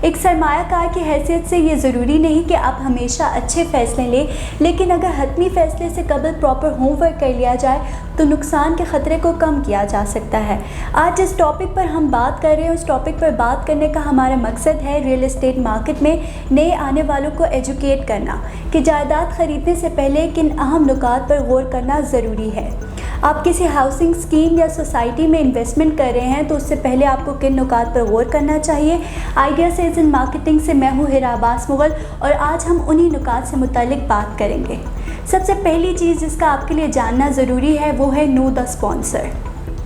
एक सरमायाकार की हैसियत से ये ज़रूरी नहीं कि आप हमेशा अच्छे फ़ैसले लें, लेकिन अगर हतमी फ़ैसले से कबल प्रॉपर होमवर्क कर लिया जाए तो नुकसान के ख़तरे को कम किया जा सकता है। आज जिस टॉपिक पर हम बात कर रहे हैं उस टॉपिक पर बात करने का हमारा मकसद है रियल एस्टेट मार्केट में नए आने वालों को एजुकेट करना कि जायदाद ख़रीदने से पहले किन अहम नुकात पर गौर करना ज़रूरी है। आप किसी हाउसिंग स्कीम या सोसाइटी में इन्वेस्टमेंट कर रहे हैं तो उससे पहले आपको किन नुकात पर गौर करना चाहिए। आइडिया सेल्स एंड मार्केटिंग से मैं हूँ हिरा अब्बास मुग़ल और आज हम उन्हीं नुकात से मुतालिक बात करेंगे। सबसे पहली चीज़ जिसका आपके लिए जानना ज़रूरी है वो है नो द स्पॉन्सर।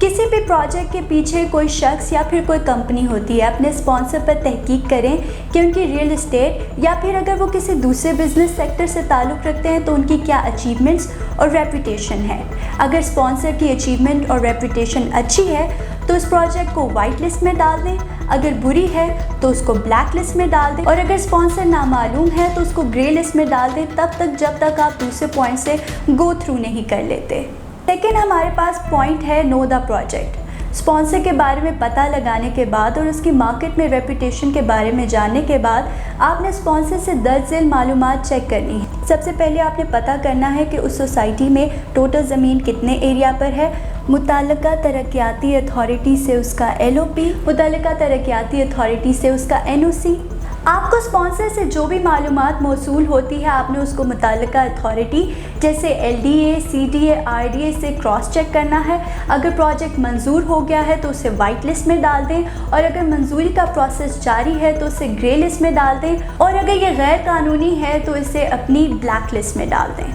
किसी भी प्रोजेक्ट के पीछे कोई शख्स या फिर कोई कंपनी होती है। अपने स्पॉन्सर पर तहकीक करें कि उनकी रियल एस्टेट या फिर अगर वो किसी दूसरे बिजनेस सेक्टर से ताल्लुक़ रखते हैं तो उनकी क्या अचीवमेंट्स और रेपुटेशन है। अगर स्पॉन्सर की अचीवमेंट और रेपुटेशन अच्छी है तो उस प्रोजेक्ट को वाइट लिस्ट में डाल दें, अगर बुरी है तो उसको ब्लैक लिस्ट में डाल दें और अगर स्पॉन्सर नामालूम है तो उसको ग्रे लिस्ट में डाल दें तब तक जब तक आप दूसरे पॉइंट से गो थ्रू नहीं कर लेते। सेकेंड हमारे पास पॉइंट है नो द प्रोजेक्ट। स्पॉन्सर के बारे में पता लगाने के बाद और उसकी मार्केट में रेपुटेशन के बारे में जानने के बाद आपने स्पॉन्सर से दर्ज झेल मालूमात चेक करनी है। सबसे पहले आपने पता करना है कि उस सोसाइटी में टोटल ज़मीन कितने एरिया पर है, मुतल्लिका तरक्याती अथॉरिटी से उसका LOP, मुतल्लिका तरक्याती अथॉरिटी से उसका NOC। आपको स्पॉन्सर से जो भी मालूमात मौसूल होती है आपने उसको मुतल्लिका अथॉरिटी जैसे LDA, CDA, RDA से क्रॉस चेक करना है। अगर प्रोजेक्ट मंजूर हो गया है तो उसे वाइट लिस्ट में डाल दें और अगर मंजूरी का प्रोसेस जारी है तो उसे ग्रे लिस्ट में डाल दें और अगर ये गैर कानूनी है तो इसे अपनी ब्लैक लिस्ट में डाल दें।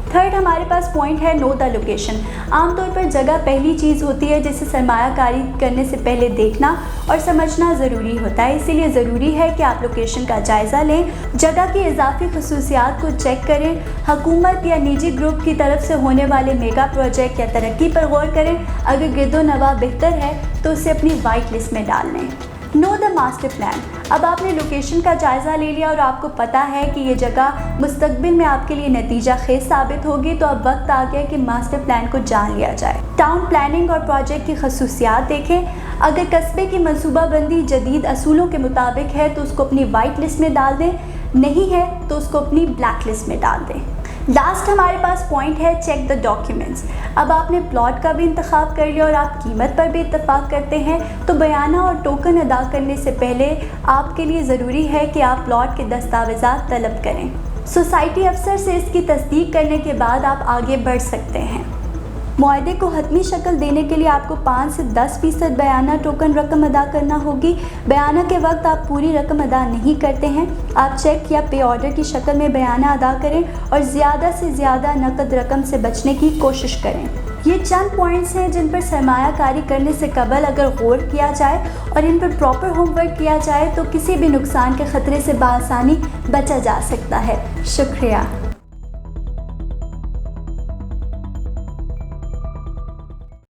थर्ड हमारे पास पॉइंट है नो द लोकेशन। आमतौर पर जगह पहली चीज़ होती है जिसे सरमायाकारी करने से पहले देखना और समझना ज़रूरी होता है, इसीलिए ज़रूरी है कि आप लोकेशन का जायज़ा लें, जगह की इजाफी खसूसियात को चेक करें, हुकूमत या निजी ग्रुप की तरफ से होने वाले मेगा प्रोजेक्ट या तरक्की पर गौर करें। अगर गिरदो नवा बेहतर है तो उसे अपनी वाइट लिस्ट में डाल लें। Know the master plan. अब आपने लोकेशन का जायज़ा ले लिया और आपको पता है कि ये जगह मुस्तकबिल में आपके लिए नतीजा खेज साबित होगी तो अब वक्त आ गया कि मास्टर प्लान को जान लिया जाए। टाउन प्लानिंग और प्रोजेक्ट की खसूसियात देखें। अगर कस्बे की मनसूबाबंदी जदीद असूलों के मुताबिक है तो उसको अपनी वाइट लिस्ट में डाल दें, नहीं है तो उसको अपनी ब्लैक लिस्ट में डाल दें। लास्ट हमारे पास पॉइंट है चेक द डॉक्यूमेंट्स। अब आपने प्लॉट का भी इंतखाब कर लिया और आप कीमत पर भी इत्तफाक करते हैं तो बयाना और टोकन अदा करने से पहले आपके लिए ज़रूरी है कि आप प्लॉट के दस्तावेज़ात तलब करें। सोसाइटी अफसर से इसकी तस्दीक करने के बाद आप आगे बढ़ सकते हैं। मुआहदे को हतमी शक्ल देने के लिए आपको 5 से 10% बयाना टोकन रकम अदा करना होगी। बयाना के वक्त आप पूरी रकम अदा नहीं करते हैं, आप चेक या पे ऑर्डर की शक्ल में बयाना अदा करें और ज़्यादा से ज़्यादा नकद रकम से बचने की कोशिश करें। ये चंद पॉइंट्स हैं जिन पर सरमायाकारी करने से कबल अगर गौर किया जाए और इन पर प्रॉपर होमवर्क किया जाए तो किसी भी नुकसान के ख़तरे से बआसानी बचा जा सकता है। शुक्रिया।